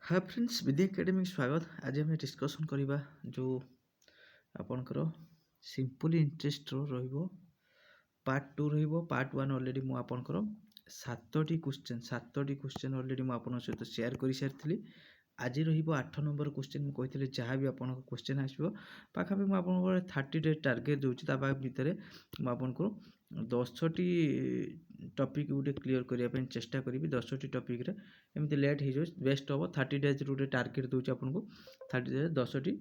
Hi friends, विद्या academy स्वागत। आज आम डिस्कसन करवा जो आपणकर सिंपल इंटरेस्ट रो पार्ट 2 पार्ट 1 ऑलरेडी मु आपणकर 7टी क्वेश्चन ऑलरेडी मु आपन सहित शेयर कर सारी। आज रहिबो 8 नंबर क्वेश्चन। मु कहितले जहाँ भी आपन क्वेश्चन आसीबो पाखापि मु आपन 30 डे टार्गेट दोछि ता भितर मु आपनको 10टी टॉपिक गुटे क्लियर करिया पे चेष्टा करी। 10टी टॉपिक रे एमती लेट हो जाए बेस्ट हम 30 डेज गोटे टार्गेट दूसरी आपको 30 डेज 10टी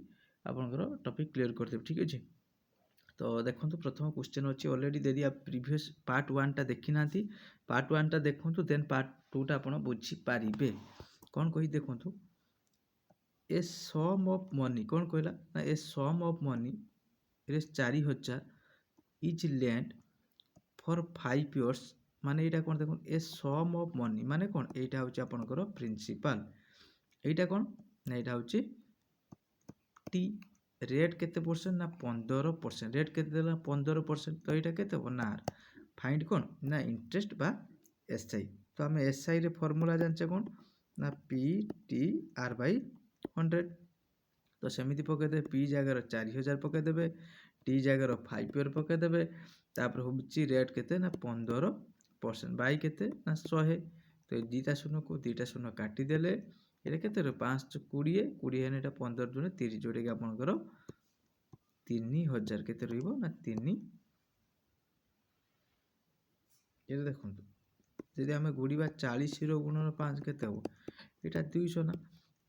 आपंकर टॉपिक क्लियर करदेव। ठीक अच्छे तो देखो प्रथम क्वेश्चन अच्छी ऑलरेडी दे आप प्रीवियस पार्ट 1 टा देखी ना पार्ट 1 टा देखो देन पार्ट 2 टा आप बुझीपारे कौन कही देखु। ए सम ऑफ मनी कौन कहला ना ए सम ऑफ मनी रे 4000 इज लैंड फॉर 5 इयर्स माने एटा कौन देखो ए सम ऑफ मनी माने कौन एटा होची आपनकर प्रिंसिपल एटा कौन ना एटा होची टी रेट केते परसेंट ना 15%। रेट केते देला 15% तो एटा केते हो ना फाइंड कौन ना इंटरेस्ट बा एसआई। तो हमें एसआई रे फार्मूला जानचे कौन ना पी टी आर बाई 100। तो सेमिति पकईदे पी जगार 4000 पकईदे टी जगार 5 ईयर पकईदे तापर होची रेट केते ना 15% बाई केते ना 100। तो दीटा शून्य को दीटा शून्य काटिदेले ये केते 5 20 20 है 15 दुने 30 जोटा कि आपनकर 3000 केते रहिबो ना 3 ये देखो जदि आम गुड़ा 40 गुणन 5 केते हो यहाँ 200 ना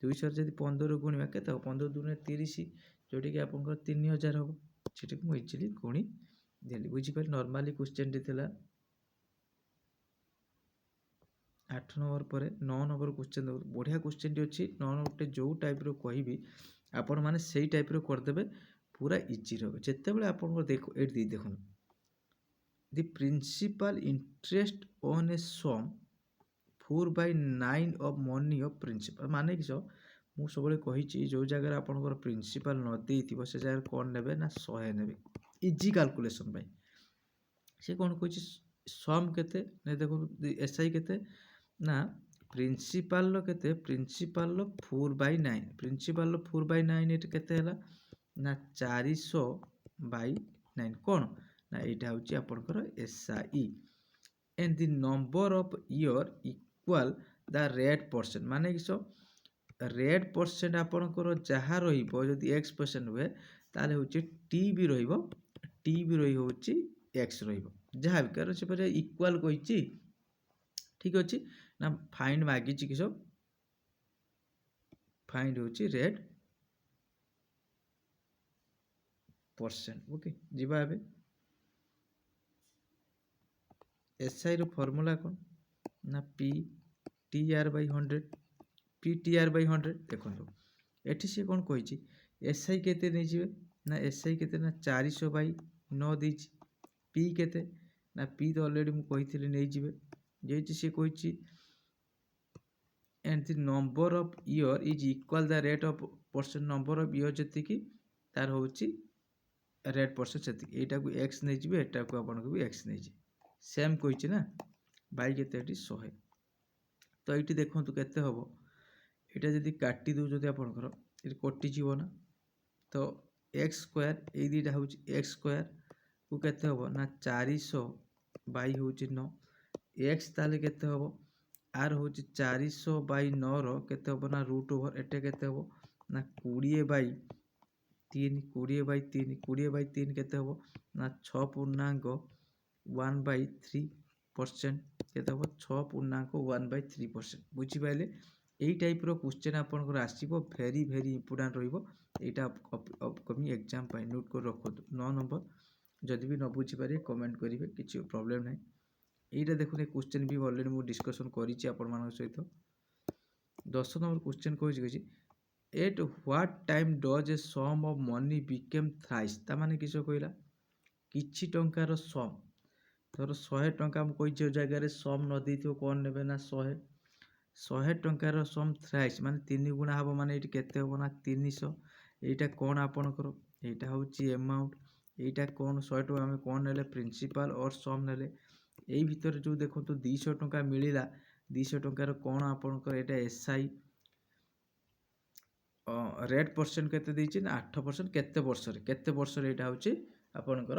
200 जब 15 गुणा के 15 दुने 30 जोटा कि आप 3000 हम से मुझे इजिली गुणी देली बुझीपारे। नॉर्मली क्वेश्चन टी थिला 8 नंबर पर 9 नंबर क्वेश्चन बढ़िया क्वेश्चन टी अच्छी 9 नंबर जो टाइप रो कहि आपण माने सेई टाइप रो करदेबे पूरा इजी रहे। जितेबाला आप देखो the principal interest on a sum 4/9 of money of principal माने कि मु सब कही जो जगह आपंकर प्रिंसिपल नदी से जगह कौन ने ना 100 ने इजी कैलकुलेशन से कौन कह सम केते देखो एसआई केते ना प्रिंसिपल केते प्रिंसिपल 4/9 प्रिंसिपल 4/9 ये केते हला ना 400/9 कौन ना यहाँ हूँ आपंकर SI and the number of year equal the rate percent माने कि रेट परसेंट आपंकर जहाँ रही एक्स% हुए ताले हूँ टी भी रही एक्स रहा भी कारण से इक्वाल कही। ठीक अच्छे ना फाइंड मागी कि सब फाइंड हूँ रेट परसेंट। ओके जीवा एबे एसआई रो फॉर्मूला कौन ना P T R by 100 P T R by 100 देखो एटी सी कौन कही एसआई केते नहीं जीवे ना एसआई केते ना 400/9 देछि पी केते ना पी तो ऑलरेडी मु कही नहीं जीवे जेति सी कही and the number of year is equal the rate of percent number of year जति की तार होछि रेट परसेंट से एटा को एक्स नहीं जीवे एटा को आपन को भी एक्स नहीं जी सेम कही ना बाई केते 100। तो ये देखो केते हम यहाँ जदि काटी दो जदि आपंकर ये कटिज ना तो एक्स स्क्वायर ये दुटा हूँ एक्स स्क्वायर को केते हम ना 400/9 हूँ एक्स ताले केते हम आर हूँ 400/9 रो केते हम ना रूट ओवर एटे केते हम ना 20/3 20/3 20/3 केते हम ना 6.1/3% केते हम 6.1/3% बुझीपारे। यही टाइप रो क्वेश्चन आपनकर आसीबो वेरी वेरी इंपोर्टेंट रहिबो एटा अपकमिंग एग्जाम पाई नोट कर रखो 9 नंबर जदि भी न बुझी पारे कमेंट करिवे किछि प्रॉब्लम नै। एटा देखो क्वेश्चन भी ऑलरेडी मु डिस्कशन करिछि आपन मान सहित 10 नंबर क्वेश्चन कहि at what time does a sum of money became thrice ता माने किछो कहला किछि टंकार सम धर 100 टंका हम कहि जगह सम न देथियो कौन नेबे ना 100 टंकार सम थ्राइस माने 3 गुणा हम माने ये केते हम ना 300 यहाँ कौन आपणकर यहाँ हूँ एमाउंट यहाँ कौन 100 टका आम कौन ने प्रिंसिपल और सम ने यही भितर जो देखो 200 टंका मिलला 200 टंकार कौन आपणकर यहाँ एसआई ରେଟ୍ ପରସେଣ୍ଟ କେତେ ଦେଇଛି ନା 8% କେତେ ବର୍ଷରେ ଏଇଟା ହେଉଛି ଆପଣଙ୍କର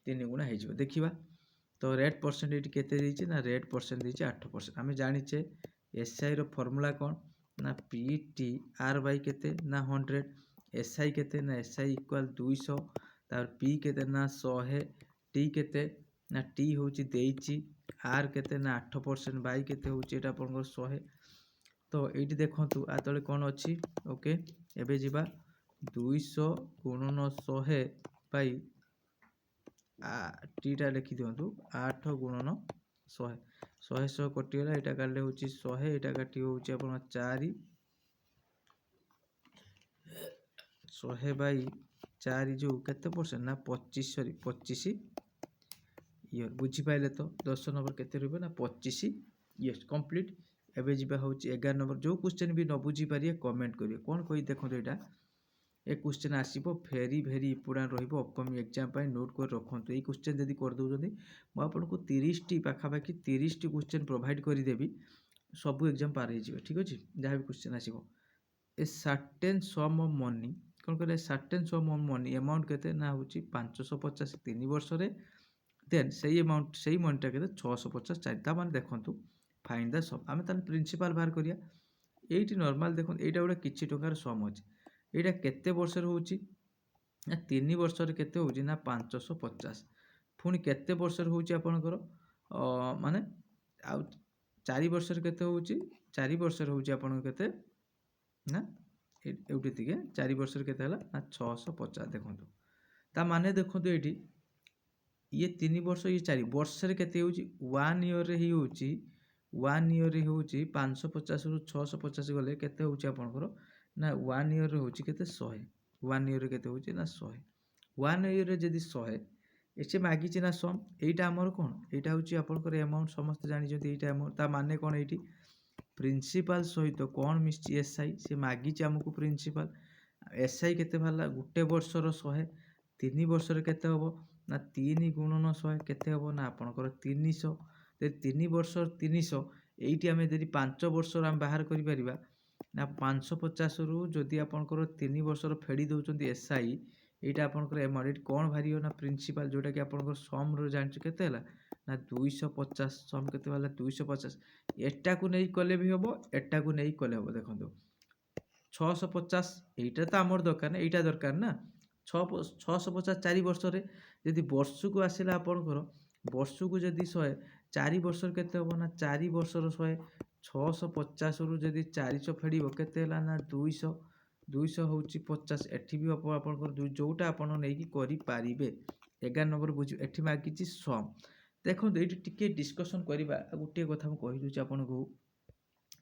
3 ଗୁଣା ହେଇଯିବ ଦେଖିବା। ତ ରେଟ୍ ପରସେଣ୍ଟ ଏଇଠି କେତେ ଦେଇଛି ନା ରେଟ୍ ପରସେଣ୍ଟ ଦେଇଛି 8%। ଆମେ ଜାଣିଛେ ଏସ୍ଆଇର ଫର୍ମୁଲା କ'ଣ ନା PTR/, କେତେ ନା 100, SI କେତେ ନା SI ଇକ୍ୱାଲ୍ 200, ତାପରେ P କେତେ ନା 100, T କେତେ ନା T ହେଉଛି ଦେଇଛି, R କେତେ ନା 8%, ବାଇ କେତେ ହେଉଛି ଏଇଟା ଆପଣଙ୍କର 100। ତ ଏଇଠି ଦେଖନ୍ତୁ ଆ ତଳେ କ'ଣ ଅଛି, ଓକେ। ଏବେ ଯିବା 200 ଗୁଣନ 100 ବାଇ ଟିଟା ଲେଖି ଦିଅନ୍ତୁ 8 ଗୁଣନ 100, 100 କଟିଗଲା, ଏଇଟା କାଟିଲେ ହେଉଛି 100, ଏଇଟା କାଟି ହେଉଛି ଆପଣ 4, 100 ବାଇ 4 ଯେଉଁ କେତେ ପରସେଣ୍ଟ ନା 25 ଇୟର୍। ବୁଝିପାରିଲେ ତ 10 ନମ୍ବର କେତେ ରହିବ ନା 25 ଇୟର୍ସ କମ୍ପ୍ଲିଟ୍। ଏବେ ଯିବା ହେଉଛି 11 ନମ୍ବର। ଯେଉଁ କ୍ୱେଶ୍ଚନ୍ ବି ନ ବୁଝିପାରିବେ କମେଣ୍ଟ କରିବେ। କ'ଣ କହି ଦେଖନ୍ତୁ, ଏଇଟା ଏ କ୍ୱେଶ୍ଚନ୍ ଆସିବ, ଭେରି ଇମ୍ପୋର୍ଟାଣ୍ଟ ରହିବ ଅପକମିଂ ଏକ୍ଜାମ୍ ପାଇଁ, ନୋଟ୍ କରି ରଖନ୍ତୁ। ଏଇ କ୍ୱେଶ୍ଚନ୍ ଯଦି କରିଦେଉଛନ୍ତି ମୁଁ ଆପଣଙ୍କୁ 30ଟି ପାଖାପାଖି 30ଟି କ୍ୱେଶ୍ଚନ୍ ପ୍ରୋଭାଇଡ଼ କରିଦେବି, ସବୁ ଏକ୍ଜାମ୍ ପାର ହେଇଯିବେ। ଠିକ୍ ଅଛି, ଯାହା ବି କ୍ୱେଶ୍ଚନ୍ ଆସିବ। ଏ ସାର୍ଟେନ୍ ସମ୍ ଅଫ୍ ମନି, କ'ଣ କହିଲେ certain SUM of money amount କେତେ ନା ହେଉଛି 550 3 ବର୍ଷରେ, ଦେନ୍ ସେଇ ମନିଟା କେତେ 650 4। ତାମାନେ ଦେଖନ୍ତୁ ଫାଇଣ୍ଡ ଦ ସମ୍। ଆମେ ତାହେଲେ ପ୍ରିନ୍ସିପାଲ୍ ବାହାର କରିବା। ଏଇଠି ନର୍ମାଲ୍ ଦେଖନ୍ତୁ, ଏଇଟା ଗୋଟେ କିଛି ଟଙ୍କାର ସମ୍ ଅଛି, ଏଇଟା କେତେ ବର୍ଷରେ ହେଉଛି ନା 3 ବର୍ଷରେ କେତେ ହେଉଛି ନା 550, ପୁଣି କେତେ ବର୍ଷରେ ହେଉଛି ଆପଣଙ୍କର ମାନେ ଆଉ 4 ବର୍ଷରେ କେତେ ହେଉଛି, 4 ବର୍ଷରେ ହେଉଛି ଆପଣଙ୍କ କେତେ ନା ଏଇଠି ଟିକେ 4 ବର୍ଷରେ କେତେ ହେଲା ନା 650। ଦେଖନ୍ତୁ ତା ମାନେ ଦେଖନ୍ତୁ ଏଇଠି ଇଏ 3 ବର୍ଷ ଇଏ 4 ବର୍ଷରେ କେତେ ହେଉଛି, 1 ଇୟର୍ରେ ହେଉଛି 550ରୁ 650 ଗଲେ କେତେ ହେଉଛି ଆପଣଙ୍କର ନା 1 ଇୟର୍ରେ ହେଉଛି କେତେ 100, 1 ଇୟର୍ରେ କେତେ ହେଉଛି ନା 100, 1 ଇୟର୍ରେ ଯଦି 100 ଏଠି ମାଗିଛି ନା ସମ୍, ଏଇଟା ଆମର କ'ଣ, ଏଇଟା ହେଉଛି ଆପଣଙ୍କର ଆମାଉଣ୍ଟ, ସମସ୍ତେ ଜାଣିଛନ୍ତି ଏଇଟା ଆମାଉଣ୍ଟ। ତା ମାନେ କ'ଣ, ଏଇଠି ପ୍ରିନ୍ସିପାଲ୍ ସହିତ କ'ଣ ମିଶିଛି SI, ସେ ମାଗିଛି ଆମକୁ ପ୍ରିନ୍ସିପାଲ୍। SI କେତେ ବାହାରିଲା, ଗୋଟେ ବର୍ଷର 100, 3 ବର୍ଷରେ କେତେ ହେବ ନା 3 ଗୁଣନ 100 କେତେ ହେବ ନା ଆପଣଙ୍କର 300। ଯଦି 3 ବର୍ଷର 300, ଏଇଠି ଆମେ ଯଦି 5 ବର୍ଷର ଆମେ ବାହାର କରିପାରିବା ନା 550ରୁ ଯଦି ଆପଣଙ୍କର 3 ବର୍ଷର ଫେଡ଼ି ଦେଉଛନ୍ତି SI, ଏଇଟା ଆପଣଙ୍କର ଆମାଉଣ୍ଟ। ଏଇଠି କ'ଣ ବାହାରିବ ନା ପ୍ରିନ୍ସିପାଲ୍, ଯେଉଁଟାକି ଆପଣଙ୍କର ସମରୁ ଜାଣିଛୁ କେତେ ହେଲା ନା 250, ସମ୍ କେତେ ବାହାରିଲା 250। ଏଟାକୁ ନେଇ କଲେ ବି ହେବ, ଏଟାକୁ ନେଇ କଲେ ହେବ। ଦେଖନ୍ତୁ 650, এইটা ତ ଆମର ଦରକାର ନା, ଏଇଟା ଦରକାର ନା 650 4 ବର୍ଷରେ, ଯଦି ବର୍ଷକୁ ଆସିଲା ଆପଣଙ୍କର ବର୍ଷକୁ ଯଦି 100, 4 ବର୍ଷର କେତେ ହେବ ନା 4 ବର୍ଷର 100, 650ରୁ ଯଦି 400 ଫେଡ଼ିବ କେତେ ହେଲା ନା 200, 200 ହେଉଛି 50। ଏଠି ବି ଆପଣଙ୍କର ଯେଉଁଟା ଆପଣ ନେଇକି କରିପାରିବେ। 11 ନମ୍ବର ବୁଝିବେ, ଏଠି ମାଗିଛି ସମ୍। ଦେଖନ୍ତୁ ଏଇଠି ଟିକେ ଡିସ୍କସନ୍ କରିବା। ଗୋଟିଏ କଥା ମୁଁ କହିଦେଉଛି ଆପଣଙ୍କୁ,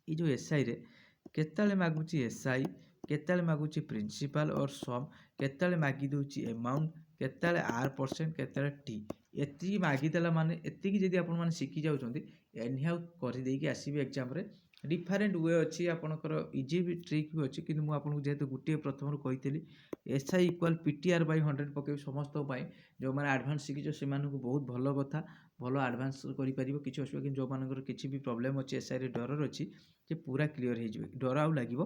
ଏଇ ଯେଉଁ SIରେ କେତେବେଳେ ମାଗୁଛି SI, କେତେବେଳେ ମାଗୁଛି ପ୍ରିନ୍ସିପାଲ୍ ଅର୍ ସମ୍, କେତେବେଳେ ମାଗି ଦେଉଛି ଆମାଉଣ୍ଟ, କେତେବେଳେ R%, କେତେବେଳେ T। ଏତିକି ମାଗିଦେଲା ମାନେ, ଏତିକି ଯଦି ଆପଣମାନେ ଶିଖି ଯାଉଛନ୍ତି ଏନିହାଉ କରିଦେଇକି ଆସିବେ ଏକ୍ଜାମ୍ରେ। ଡିଫରେଣ୍ଟ ୱେ ଅଛି ଆପଣଙ୍କର, ଇଜି ବି ଟ୍ରିକ୍ ବି ଅଛି, କିନ୍ତୁ ମୁଁ ଆପଣଙ୍କୁ ଯେହେତୁ ଗୋଟିଏ ପ୍ରଥମରୁ କହିଥିଲି SI ଇକ୍ୱାଲ୍ PTR/100 ପକେଇବି ସମସ୍ତଙ୍କ ପାଇଁ। ଯେଉଁମାନେ ଆଡ଼ଭାନ୍ସ ଶିଖିଛ ସେମାନଙ୍କୁ ବହୁତ ଭଲ କଥା, ଭଲ ଆଡ଼ଭାନ୍ସ କରିପାରିବ, କିଛି ଅସୁବିଧା। କିନ୍ତୁ ଯେଉଁମାନଙ୍କର କିଛି ବି ପ୍ରୋବ୍ଲେମ୍ ଅଛି, SIରେ ଡରର ଅଛି, ଯେ ପୁରା କ୍ଲିଅର ହେଇଯିବ, ଡର ଆଉ ଲାଗିବ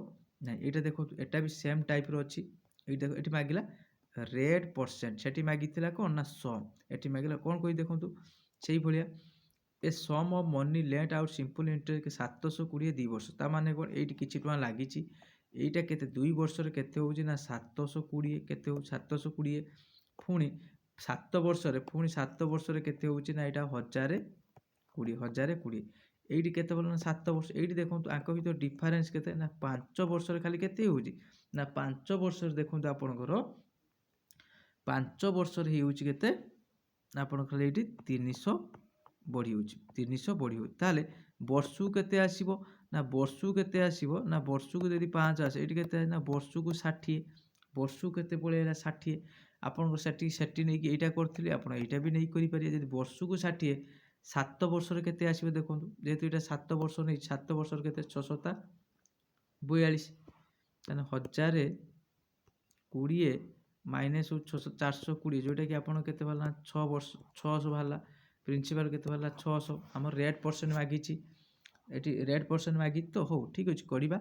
ନାହିଁ। ଏଇଟା ଦେଖନ୍ତୁ, ଏଇଟା ବି ସେମ୍ ଟାଇପ୍ର ଅଛି। ଏଇଟା ଏଠି ମାଗିଲା ରେଟ୍ ପରସେଣ୍ଟ, ସେଠି ମାଗିଥିଲା କ'ଣ ନା ସମ୍, ଏଠି ମାଗିଲା କ'ଣ କହି ଦେଖନ୍ତୁ ସେଇଭଳିଆ। A sum of money let out simple interest 720 2 ବର୍ଷ। ତା ମାନେ କ'ଣ, ଏଇଠି କିଛି ଟଙ୍କା ଲାଗିଛି, ଏଇଟା କେତେ 2 ବର୍ଷରେ କେତେ ହେଉଛି ନା 720, କେତେ ହେଉଛି 720, ପୁଣି 7 ବର୍ଷରେ, ପୁଣି 7 ବର୍ଷରେ କେତେ ହେଉଛି ନା ଏଇଟା 1020। এইটি কেতে বললাম 7 ବର୍ଷ। এইটি দেখନ୍ତୁ ଆଙ୍କ ଭିତରେ ଡିଫରେନ୍ସ କେତେ ନା 5 ବର୍ଷରେ ଖାଲି କେତେ ହେଉଛି ନା 5 ବର୍ଷରେ ଦେଖନ୍ତୁ ଆପଣଙ୍କର 5 ବର୍ଷରେ ହେଉଛି କେତେ ନା ଆପଣ ଖାଲି ଏଇଠି 300 ବଢ଼ି ହେଉଛି, 300 ବଢ଼ି ହେଉଛି। ତାହେଲେ ବର୍ଷକୁ କେତେ ଆସିବ ନା ବର୍ଷକୁ କେତେ ଆସିବ ନା ବର୍ଷକୁ ଯଦି 5 ଆସେ, ଏଇଠି କେତେ ନା ବର୍ଷକୁ 60, ବର୍ଷକୁ କେତେ ପଳେଇଲା 60। ଆପଣଙ୍କ ସେଠି ନେଇକି ଏଇଟା କରିଥିଲେ, ଆପଣ ଏଇଟା ବି ନେଇକି କରିପାରିବେ। ଯଦି ବର୍ଷକୁ 60, 7 ବର୍ଷରେ କେତେ ଆସିବ ଦେଖନ୍ତୁ, ଯେହେତୁ ଏଇଟା 7 ବର୍ଷ ନେଇ, 7 ବର୍ଷର କେତେ 6 7 42, ତାହେଲେ 1020 ମାଇନସ୍ 420, ଯେଉଁଟାକି ଆପଣ କେତେ ବାହାରିଲା 6 ବର୍ଷ 600 ବାହାରିଲା। ପ୍ରିନ୍ସିପାଲ୍ କେତେ ବାହାରିଲା 600। ଆମର ରେଟ୍ ପରସେଣ୍ଟ ମାଗିଛି, ଏଠି ରେଟ୍ ପରସେଣ୍ଟ ମାଗିଛି ତ, ହଉ ଠିକ୍ ଅଛି କରିବା।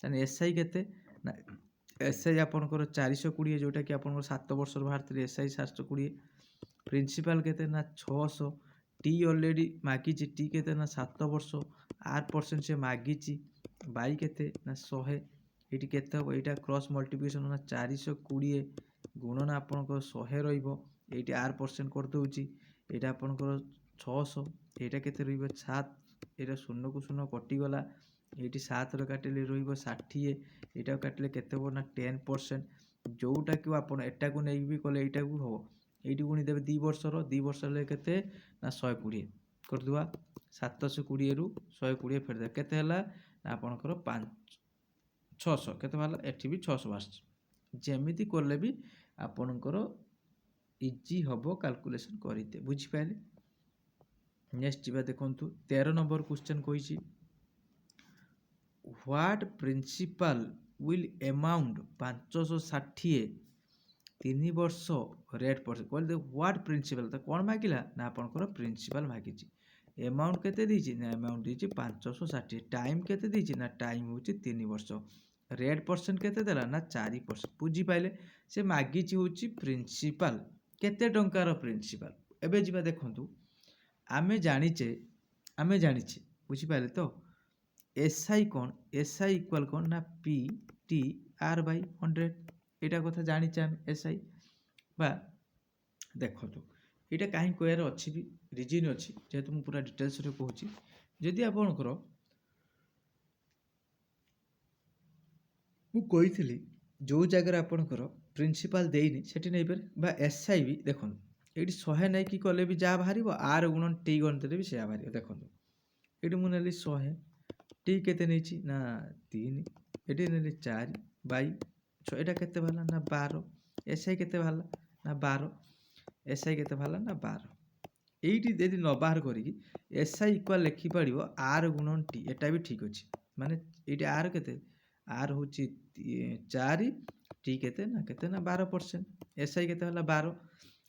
ତାହେଲେ SI କେତେ ନା एसआई आपणकर 420 जोटा कि आप 7 वर्ष बाहर एसआई 720 प्रिंसिपल केते ना 600 टी ऑलरेडी मागी टी केते ना 7 वर्ष 8% से मागी बाई केते ना 100 ये केते हम यहाँ क्रॉस मल्टीप्लिकेशन ना 420 गुणन आपणकर 100 रहिबो ये 8% कर दउची यहाँ आपणकर 600 यहाँ केते रहिबो 7 यहाँ 0 को 0 कटिगला ये 7 काटिले रहिबो 60 यहाँ काटिले केते हो ना 10% जोटा कि आपण एटा को नहीं भी कले एटा को हो ये गुणी देवे 2 वर्षर 2 वर्ष केते ना 120 करदुआ 720 रु 120 फेर दे केते हला ना आपणकर 600 केते वाला एठी भी 600 आस जेमिति करले भी आपणकर इजी हबो कैलकुलेशन करिते बुझी पाइले। नेक्स्ट जीवा देखंतु 13 नंबर क्वेश्चन कहिछि व्हाट प्रिंसिपल विल अमाउंट 560 3 वर्ष रेट पर कहले व्हाट प्रिंसिपल तो कौन मागिला ना आपनकर प्रिंसिपल मागिछि अमाउंट केते दीछि ना अमाउंट दीछि 560 टाइम केते दीछि ना टाइम होछि 3 वर्ष रेट परसेंट केते देला ना 4% बुझी पाइले से मागिछि होछि प्रिंसिपल केते टंकार प्रिंसिपल एबे जिबा देखंतु आमे जानिछे बुझी पाइले तो एसआई कौन एसआई इक्वल कौन ना पी टी आर बाई 100 एटा कथा जानिछे हम एसआई बा देखंतु एटा काहे कोयार अछि भी रीजन अछि जेतु मु पूरा डिटेल्स रे कहूची जदि आपनकर मु कहिथिली जो जगह आपनकर प्रिंसिपल देइनी सेठी नै पर बा एसआई भी देखंतु एठी 100 नै कि कले भी जा बाहरिबो आर गुणन टी गणित रे भी सेया बाहरिबो देखंतु एठी मु नेली 100 टी केते नेछि ना 3 एठी नेली 4 बाई 6 एटा केते भाला ना 12 एसआई केते भाला ना 12 एसआई केते भाला ना 12 एठी यदि न बाहर करी एसआई इक्वल लिखि पड़िबो आर गुणन टी एटा भी ठीक अछि माने एठी आर केते आर होछि 4 टी केते ना 12% एसआई केते होला 12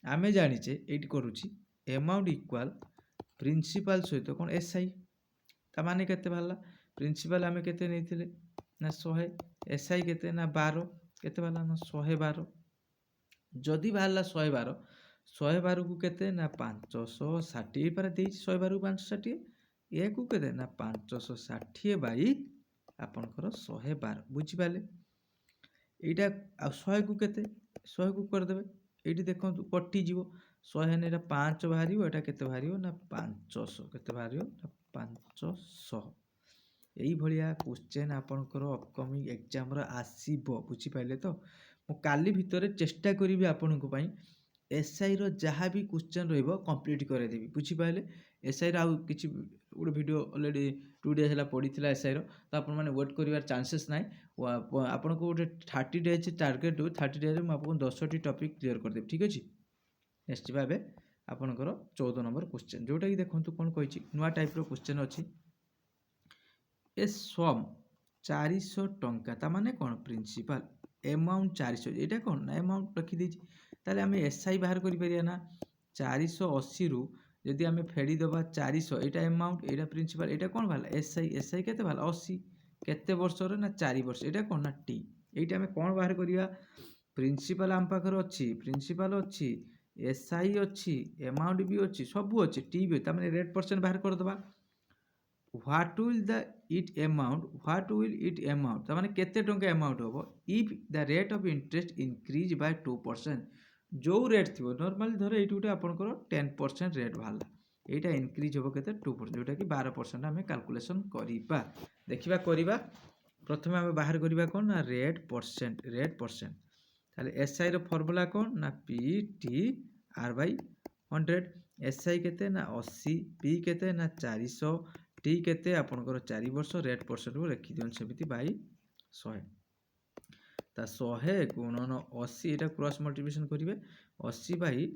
आमे जानिचे एठी करूछि अमाउंट इक्वल प्रिंसिपल सहित कोन एसआई ता माने केते भाला प्रिंसिपल आमे केते नेथिले ना 100 एसआई केते ना 12 केते भाला ना 112 जदि भाला 112 को केते ना 560 पर देइ 112 को 560 ए को केते ना 560 बाई आपनकर 112 बुझी पाले एटा 100 को केते 100 को कर देबे एठी देखंतु कटि जीवो 100 ने 5 बाहरियो एटा केते बाहरियो ना 500 केते बाहरियो ना 500 एई भलिया क्वेश्चन आपनकर अपकमिंग एग्जाम रा आसीबो बुझी पाइले तो मु काली भितरे चेष्टा करिवि आपनको पई एसआई रो जहा भी क्वेश्चन रहइबो कंप्लीट करे देबी बुझी पाइले एसआई रा किछि गुड वीडियो ऑलरेडी 2 डेज हला पडिथिला एसआई रो तो आपन माने वेट करिवार चांसेस नाइ आपनको गोटे 30 डेज टार्गेट 30 डेज रे मु आपको 10 टी टॉपिक क्लियर कर देब ठीक अछि। नेक्स्ट बाबे आपनकर 14 नंबर क्वेश्चन जोटा कि देखंतु कोन कहिछि नुवा टाइप रो क्वेश्चन अछि ए सम 400 टंका ता माने कोन प्रिंसिपल अमाउंट 400 एटा कोन ना अमाउंट रखि दिछि ताले हमें एसआई बाहर करि परिया ना 480 रु यदि हमें फेडी दबा 400 एटा अमाउंट एटा प्रिंसिपल एटा कोन भाला एसआई एसआई केते भाला 80 केते वर्ष रे ना 4 वर्ष एटा कोन ना टी एटा हमें कोन बाहर करिया प्रिंसिपल आम पाखर अछि प्रिंसिपल अछि एसआई अछि अमाउंट भी अछि सब अछि टी भी ता माने रेट परसेंट बाहर कर दबा what will it amount ता माने केते टंका अमाउंट होबो if the rate of interest increase by 2% जो रेट थिबो नॉर्मली धरे एठी उठे आपनकर 10% रेट भाला एटा इंक्रीज होबो केते 2% जोटा कि 12% हमें कैलकुलेशन करिबा देखिबा करिबा प्रथमे हमें बाहर करिबा कोन ना रेट परसेंट ताले एसआई रो फार्मूला कोन ना P T R by 100 SI केते ना 80 पी केते ना 400 टी केते आपनकर 4 वर्ष रेट परसेंट को लिखि दियन सेमिति बाई 100 ता 100 गुणन 80 एटा क्रॉस मल्टीप्लिकेशन करिवे 80 बाई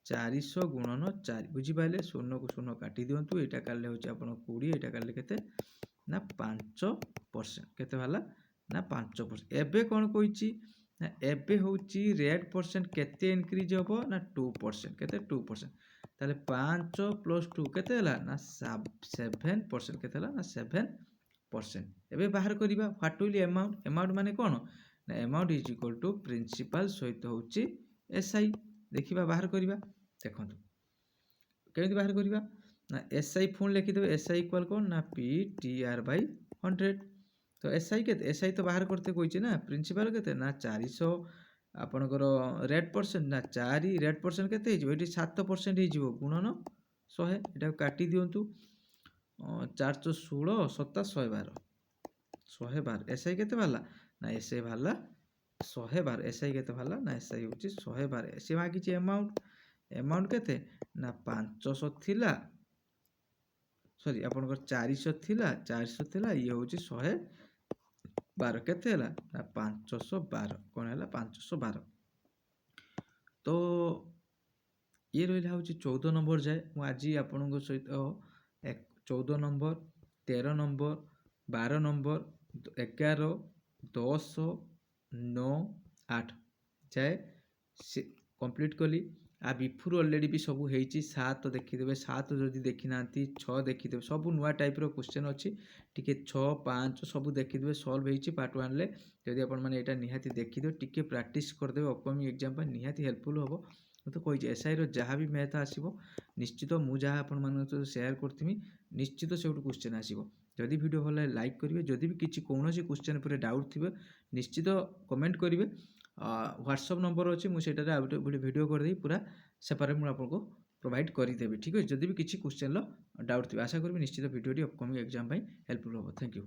400 गुणन 4 बुझी पाइले 0 को 0 काटी दियंतु एटा काले होची आपन 20 एटा काले केते ना 5% केते वाला ना 5% एबे कोन कोइची ना एबे होची रेट परसेंट केते इंक्रीज होबो ना 2% केते 2% ताले 5 प्लस 2 केते हला ना 7% केते हला ना 7% एबे बाहर करिबा व्हाट विल अमाउंट माने कोन ନା amount is equal to principal ସହିତ ହେଉଛି SI। ଦେଖିବା ବାହାର କରିବା। ଦେଖନ୍ତୁ କେମିତି ବାହାର କରିବା ନା SI ପୁଣି ଲେଖିଦେବେ। SI ଇକ୍ୱାଲ୍ କ'ଣ ନା PTR/100। ତ SI କେତେ? SI ତ ବାହାର କରତେ କହିଛି ନା। ପ୍ରିନ୍ସିପାଲ କେତେ ନା 400 ଆପଣଙ୍କର ରେଟ୍ ପରସେଣ୍ଟ ନା 4 ରେଟ୍ ପରସେଣ୍ଟ କେତେ ହେଇଯିବ ଏଠି 7% ହେଇଯିବ ଗୁଣନ 100। ଏଟାକୁ କାଟି ଦିଅନ୍ତୁ 416 7 112 112। SI କେତେ ବାହାରିଲା ନା SI ବାହାରିଲା 112। SI କେତେ ବାହାରିଲା ନା SI ହେଉଛି 112। ସେ ମାଗିଛି ଆମାଉଣ୍ଟ କେତେ ନା 500 ଥିଲା, ସରି ଆପଣଙ୍କର 400 ଥିଲା, 400 ଥିଲା, ଇଏ ହେଉଛି 112। କେତେ ହେଲା ନା 512। କ'ଣ ହେଲା 512। ତ ଇଏ ରହିଲା ହେଉଛି 14 ନମ୍ବର ଯାଏ। ମୁଁ ଆଜି ଆପଣଙ୍କ ସହିତ 14 ନମ୍ବର, 13 ନମ୍ବର, 12 ନମ୍ବର, 11, 10, 9, 8 ଯାଏ କମ୍ପ୍ଲିଟ୍ କଲି। ବିଫୋର୍ ଅଲରେଡ଼ି ବି ସବୁ ହେଇଛି। 7 ଦେଖିଦେବେ, 7 ଯଦି ଦେଖିନାହାନ୍ତି 6 ଦେଖିଦେବେ। ସବୁ ନୂଆ ଟାଇପ୍ର କ୍ୱେଶ୍ଚନ୍ ଅଛି। ଟିକେ 6, 5 ସବୁ ଦେଖିଦେବେ। ସଲ୍ଭ ହେଇଛି ପାର୍ଟ 1ରେ। ଯଦି ଆପଣମାନେ ଏଇଟା ନିହାତି ଦେଖିଦେବେ, ଟିକେ ପ୍ରାକ୍ଟିସ୍ କରିଦେବେ, ଅପକମିଂ ଏକ୍ଜାମ୍ ପାଇଁ ନିହାତି ହେଲ୍ପଫୁଲ୍ ହେବ। ମୁଁ ତ କହିଛି SIର ଯାହା ବି ମ୍ୟାଥ୍ ଆସିବ ନିଶ୍ଚିତ ମୁଁ ଯାହା ଆପଣମାନଙ୍କ ସହିତ ସେୟାର କରିଥିବି ନିଶ୍ଚିତ ସେଇଠୁ କ୍ୱେଶ୍ଚନ୍ ଆସିବ। ଯଦି ଭିଡ଼ିଓ ଭଲ ଲାଗେ ଲାଇକ୍ କରିବେ। ଯଦି ବି କିଛି କୌଣସି କ୍ୱେଶ୍ଚନ୍ ଉପରେ ଡାଉଟ୍ ଥିବେ ନିଶ୍ଚିତ କମେଣ୍ଟ କରିବେ। ହ୍ୱାଟ୍ସଆପ୍ ନମ୍ବର ଅଛି, ମୁଁ ସେଇଟାରେ ଆଉ ଗୋଟେ ଭିଡ଼ିଓ କରିଦେବି ପୁରା ସେପାରେଟ୍ ମୁଁ ଆପଣଙ୍କୁ ପ୍ରୋଭାଇଡ଼ କରିଦେବି। ଠିକ୍ ଅଛି। ଯଦି ବି କିଛି କ୍ୱେଶ୍ଚନ୍ର ଡାଉଟ୍ ଥିବ ଆଶା କରିବି ନିଶ୍ଚିତ ଭିଡ଼ିଓଟି ଅପକମିଂ ଏକ୍ଜାମ୍ ପାଇଁ ହେଲ୍ପଫୁଲ୍ ହେବ। Thank you.